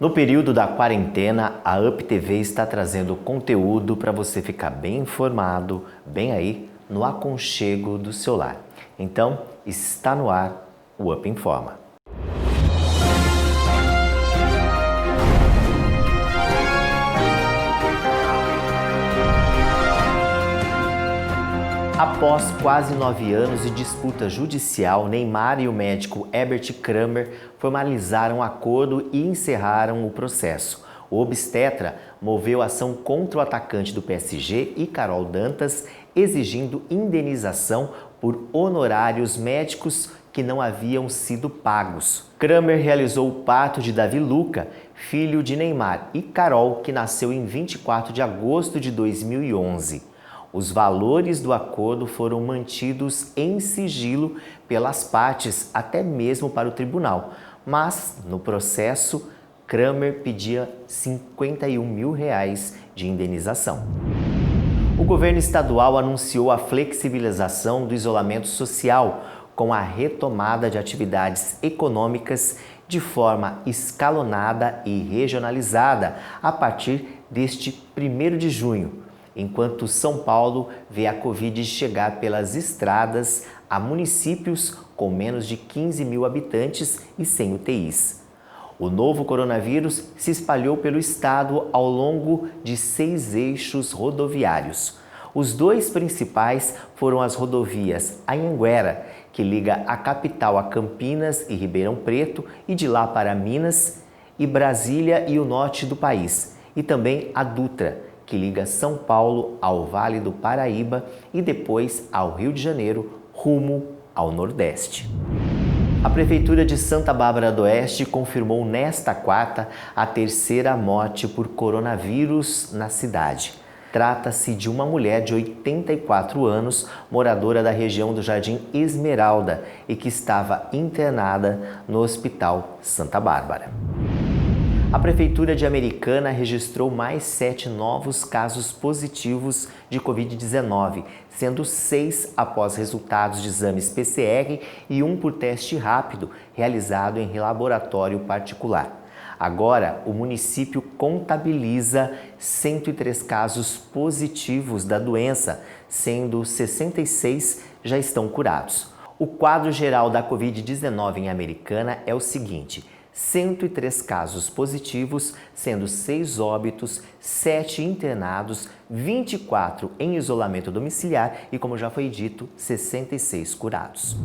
No período da quarentena, a UpTV está trazendo conteúdo para você ficar bem informado, bem aí, no aconchego do seu lar. Então, está no ar o Up Informa. Após quase 9 anos de disputa judicial, Neymar e o médico Herbert Kramer formalizaram um acordo e encerraram o processo. O obstetra moveu ação contra o atacante do PSG e Carol Dantas, exigindo indenização por honorários médicos que não haviam sido pagos. Kramer realizou o parto de Davi Luca, filho de Neymar, e Carol, que nasceu em 24 de agosto de 2011. Os valores do acordo foram mantidos em sigilo pelas partes, até mesmo para o tribunal. Mas, no processo, Kramer pedia R$51 mil de indenização. O governo estadual anunciou a flexibilização do isolamento social com a retomada de atividades econômicas de forma escalonada e regionalizada a partir deste 1º de junho. Enquanto São Paulo vê a Covid chegar pelas estradas a municípios com menos de 15 mil habitantes e sem UTIs. O novo coronavírus se espalhou pelo estado ao longo de 6 eixos rodoviários. Os 2 principais foram as rodovias Anhanguera, que liga a capital a Campinas e Ribeirão Preto e de lá para Minas, e Brasília e o norte do país, e também a Dutra, que liga São Paulo ao Vale do Paraíba e depois ao Rio de Janeiro, rumo ao Nordeste. A Prefeitura de Santa Bárbara do Oeste confirmou nesta quarta a 3ª morte por coronavírus na cidade. Trata-se de uma mulher de 84 anos, moradora da região do Jardim Esmeralda e que estava internada no Hospital Santa Bárbara. A Prefeitura de Americana registrou mais 7 novos casos positivos de Covid-19, sendo 6 após resultados de exames PCR e 1 por teste rápido, realizado em laboratório particular. Agora, o município contabiliza 103 casos positivos da doença, sendo 66 já estão curados. O quadro geral da Covid-19 em Americana é o seguinte: 103 casos positivos, sendo 6 óbitos, 7 internados, 24 em isolamento domiciliar e, como já foi dito, 66 curados.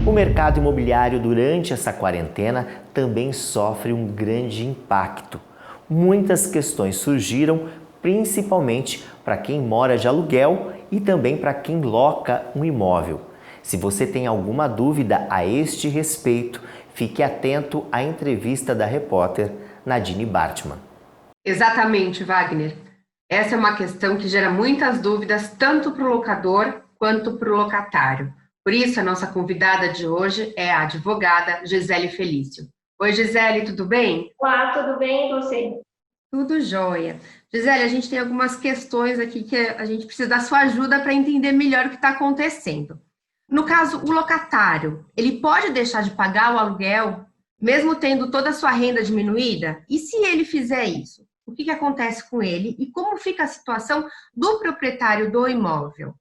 O mercado imobiliário durante essa quarentena também sofre um grande impacto. Muitas questões surgiram, principalmente para quem mora de aluguel e também para quem loca um imóvel. Se você tem alguma dúvida a este respeito, fique atento à entrevista da repórter Nadine Bartman. Exatamente, Wagner. Essa é uma questão que gera muitas dúvidas tanto para o locador quanto para o locatário. Por isso, a nossa convidada de hoje é a advogada Gisele Felício. Oi, Gisele, tudo bem? Olá, tudo bem e você? Tudo jóia. Gisele, a gente tem algumas questões aqui que a gente precisa da sua ajuda para entender melhor o que está acontecendo. No caso, o locatário, ele pode deixar de pagar o aluguel, mesmo tendo toda a sua renda diminuída? E se ele fizer isso, o que acontece com ele e como fica a situação do proprietário do imóvel?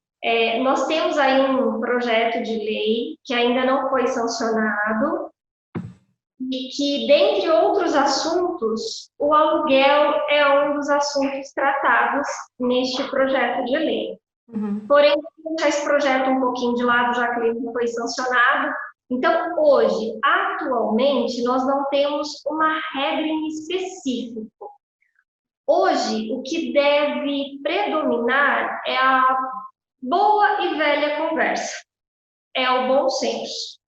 Nós temos aí um projeto de lei que ainda não foi sancionado e que, dentre outros assuntos, o aluguel é um dos assuntos tratados neste projeto de lei. Porém, vamos deixar esse projeto um pouquinho de lado, já que ele não foi sancionado. Então, hoje, atualmente, nós não temos uma regra em específico. Hoje, o que deve predominar é a boa e velha conversa, é o bom senso.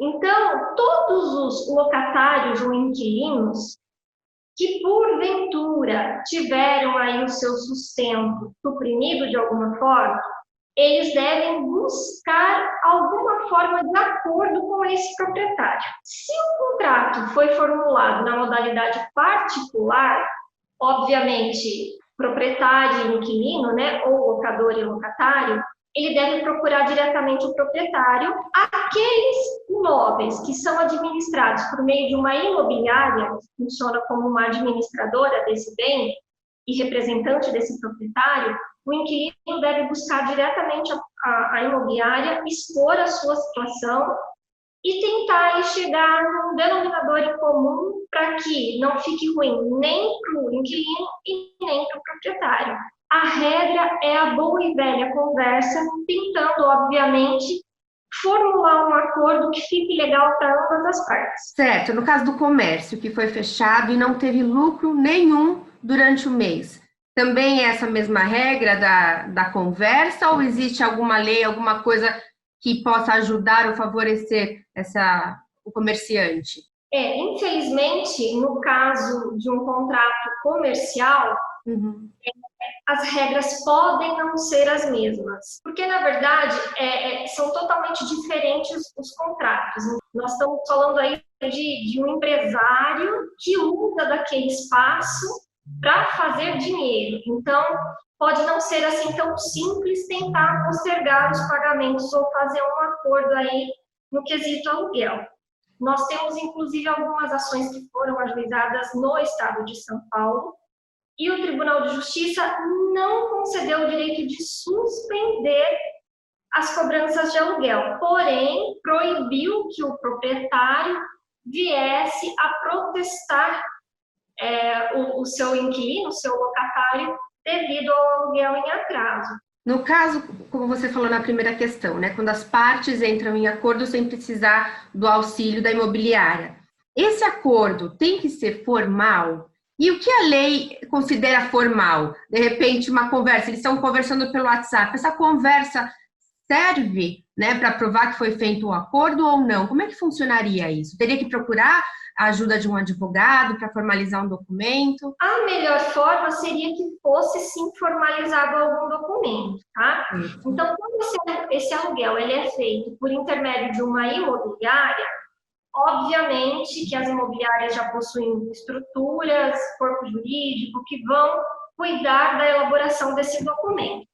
Então, todos os locatários ou inquilinos que porventura tiveram aí o seu sustento suprimido de alguma forma, eles devem buscar alguma forma de acordo com esse proprietário. Se o contrato foi formulado na modalidade particular, obviamente, proprietário e inquilino, né, ou locador e locatário, ele deve procurar diretamente o proprietário. Aqueles imóveis que são administrados por meio de uma imobiliária, que funciona como uma administradora desse bem e representante desse proprietário, o inquilino deve buscar diretamente a imobiliária, expor a sua situação e tentar aí chegar num denominador em comum para que não fique ruim nem para o inquilino e nem para o proprietário. A regra é a boa e velha conversa, tentando, obviamente, formular um acordo que fique legal para ambas as partes. Certo, no caso do comércio que foi fechado e não teve lucro nenhum durante o mês, também é essa mesma regra da conversa ou existe alguma lei, alguma coisa que possa ajudar ou favorecer o comerciante? Infelizmente, no caso de um contrato comercial, as regras podem não ser as mesmas, porque, na verdade, são totalmente diferentes os contratos. Nós estamos falando aí de um empresário que usa daquele espaço para fazer dinheiro. Então, pode não ser assim tão simples tentar postergar os pagamentos ou fazer um acordo aí no quesito aluguel. Nós temos, inclusive, algumas ações que foram ajuizadas no estado de São Paulo, e o Tribunal de Justiça não concedeu o direito de suspender as cobranças de aluguel, porém, proibiu que o proprietário viesse a protestar o seu inquilino, o seu locatário, devido ao aluguel em atraso. No caso, como você falou na primeira questão, né, quando as partes entram em acordo sem precisar do auxílio da imobiliária, esse acordo tem que ser formal? E o que a lei considera formal? De repente, uma conversa, eles estão conversando pelo WhatsApp, essa conversa serve, né, para provar que foi feito um acordo ou não? Como é que funcionaria isso? Teria que procurar a ajuda de um advogado para formalizar um documento? A melhor forma seria que fosse, sim, formalizado algum documento, tá? Então, quando esse aluguel ele é feito por intermédio de uma imobiliária, obviamente que as imobiliárias já possuem estruturas, corpo jurídico, que vão cuidar da elaboração desse documento.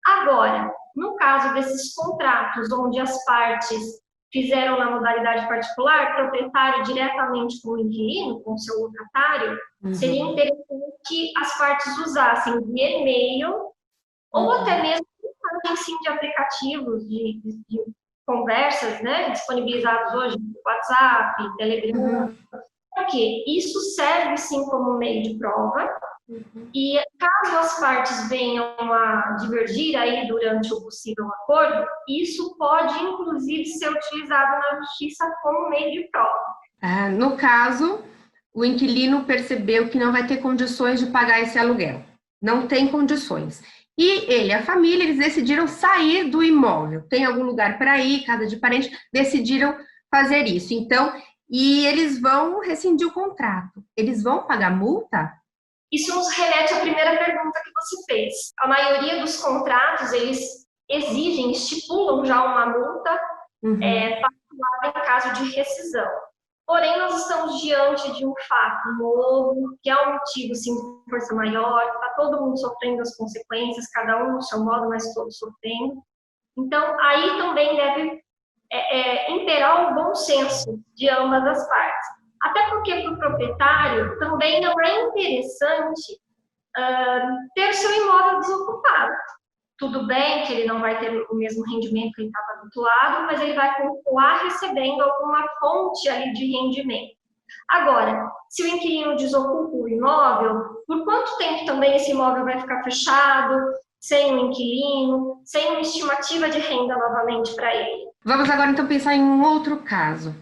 Agora, no caso desses contratos onde as partes fizeram na modalidade particular, proprietário diretamente com o inquilino, com o seu locatário, seria interessante que as partes usassem de e-mail ou até mesmo de aplicativos de conversas, né, disponibilizados hoje no WhatsApp, Telegram, porque isso serve sim como meio de prova, e caso as partes venham a divergir aí durante o possível acordo, isso pode inclusive ser utilizado na justiça como meio de prova. No caso, o inquilino percebeu que não vai ter condições de pagar esse aluguel, não tem condições. E ele e a família, eles decidiram sair do imóvel. Tem algum lugar para ir, casa de parente, decidiram fazer isso. Então, e eles vão rescindir o contrato. Eles vão pagar multa? Isso nos remete à primeira pergunta que você fez. A maioria dos contratos, eles estipulam já uma multa particular em caso de rescisão. Porém, nós estamos diante de um fato novo, que é um motivo, sim, de força maior, está todo mundo sofrendo as consequências, cada um no seu modo, mas todos sofrendo. Então, aí também deve imperar o bom senso de ambas as partes. Até porque para o proprietário também não é interessante ter seu imóvel desocupado. Tudo bem que ele não vai ter o mesmo rendimento que ele estava habituado, mas ele vai continuar recebendo alguma fonte ali de rendimento. Agora, se o inquilino desocupa o imóvel, por quanto tempo também esse imóvel vai ficar fechado, sem um inquilino, sem uma estimativa de renda novamente para ele? Vamos agora então pensar em um outro caso.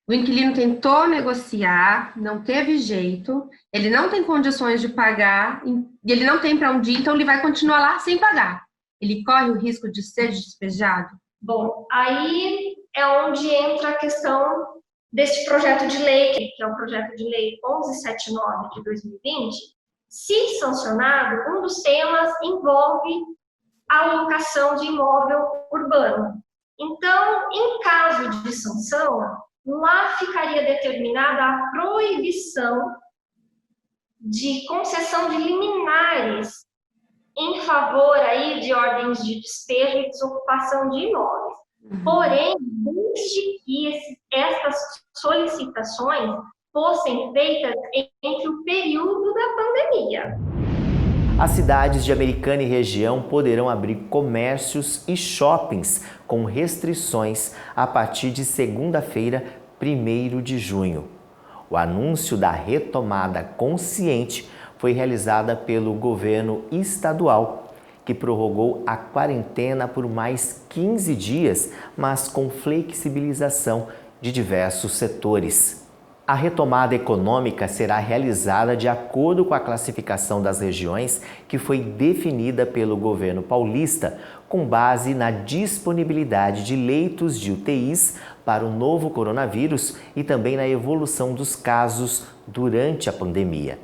O inquilino tentou negociar, não teve jeito, ele não tem condições de pagar, e ele não tem para onde ir, então ele vai continuar lá sem pagar. Ele corre o risco de ser despejado? Bom, aí é onde entra a questão deste projeto de lei, que é o projeto de lei 1179 de 2020. Se sancionado, um dos temas envolve a alocação de imóvel urbano. Então, em caso de sanção, lá ficaria determinada a proibição de concessão de liminares em favor aí de ordens de despejo e desocupação de imóveis. Porém, desde que essas solicitações fossem feitas entre o período da pandemia. As cidades de Americana e região poderão abrir comércios e shoppings com restrições a partir de segunda-feira, 1º de junho. O anúncio da retomada consciente foi realizada pelo governo estadual, que prorrogou a quarentena por mais 15 dias, mas com flexibilização de diversos setores. A retomada econômica será realizada de acordo com a classificação das regiões que foi definida pelo governo paulista, com base na disponibilidade de leitos de UTIs para o novo coronavírus e também na evolução dos casos durante a pandemia.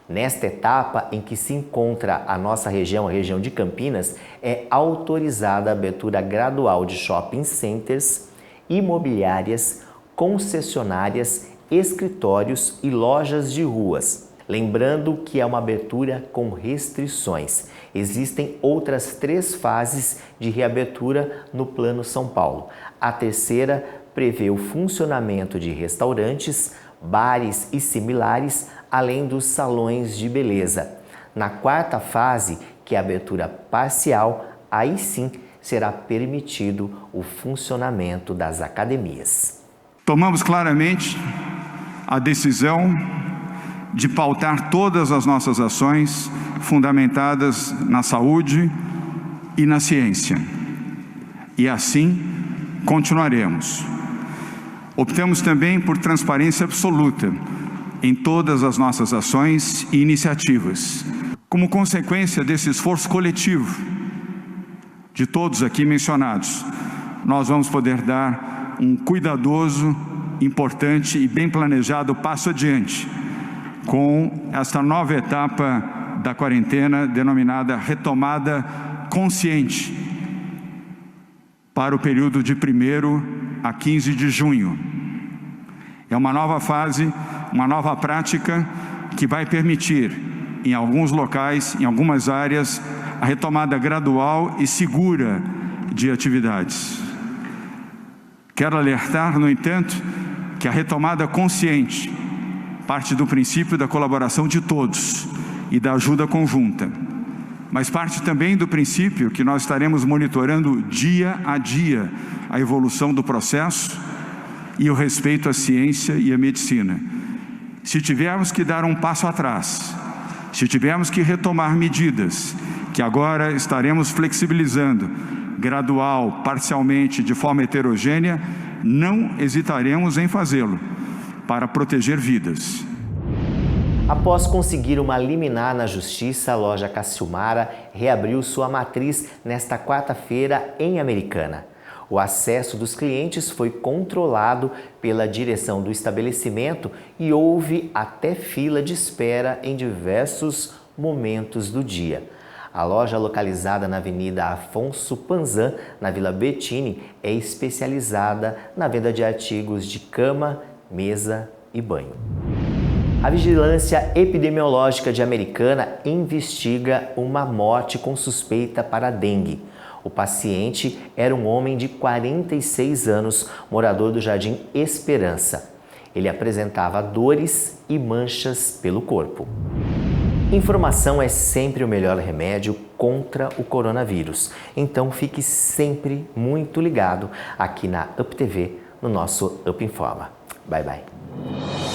Nesta etapa em que se encontra a nossa região, a região de Campinas, é autorizada a abertura gradual de shopping centers, imobiliárias, concessionárias, escritórios e lojas de ruas. Lembrando que é uma abertura com restrições. Existem outras 3 fases de reabertura no Plano São Paulo. A terceira prevê o funcionamento de restaurantes, bares e similares, além dos salões de beleza. Na 4ª fase, que é a abertura parcial, aí sim será permitido o funcionamento das academias. Tomamos claramente a decisão de pautar todas as nossas ações fundamentadas na saúde e na ciência. E assim continuaremos. Optamos também por transparência absoluta em todas as nossas ações e iniciativas. Como consequência desse esforço coletivo de todos aqui mencionados, nós vamos poder dar um cuidadoso, importante e bem planejado passo adiante com esta nova etapa da quarentena denominada retomada consciente para o período de 1º a 15 de junho. É uma nova fase, uma nova prática que vai permitir, em alguns locais, em algumas áreas, a retomada gradual e segura de atividades. Quero alertar, no entanto, que a retomada consciente parte do princípio da colaboração de todos e da ajuda conjunta, mas parte também do princípio que nós estaremos monitorando dia a dia a evolução do processo e o respeito à ciência e à medicina. Se tivermos que dar um passo atrás, se tivermos que retomar medidas que agora estaremos flexibilizando, gradual, parcialmente, de forma heterogênea, não hesitaremos em fazê-lo, para proteger vidas. Após conseguir uma liminar na Justiça, a loja Cassiumara reabriu sua matriz nesta 4ª em Americana. O acesso dos clientes foi controlado pela direção do estabelecimento e houve até fila de espera em diversos momentos do dia. A loja, localizada na Avenida Afonso Panzan, na Vila Bettini, é especializada na venda de artigos de cama, mesa e banho. A Vigilância Epidemiológica de Americana investiga uma morte com suspeita para dengue. O paciente era um homem de 46 anos, morador do Jardim Esperança. Ele apresentava dores e manchas pelo corpo. Informação é sempre o melhor remédio contra o coronavírus. Então fique sempre muito ligado aqui na UP TV, no nosso UP Informa. Bye, bye.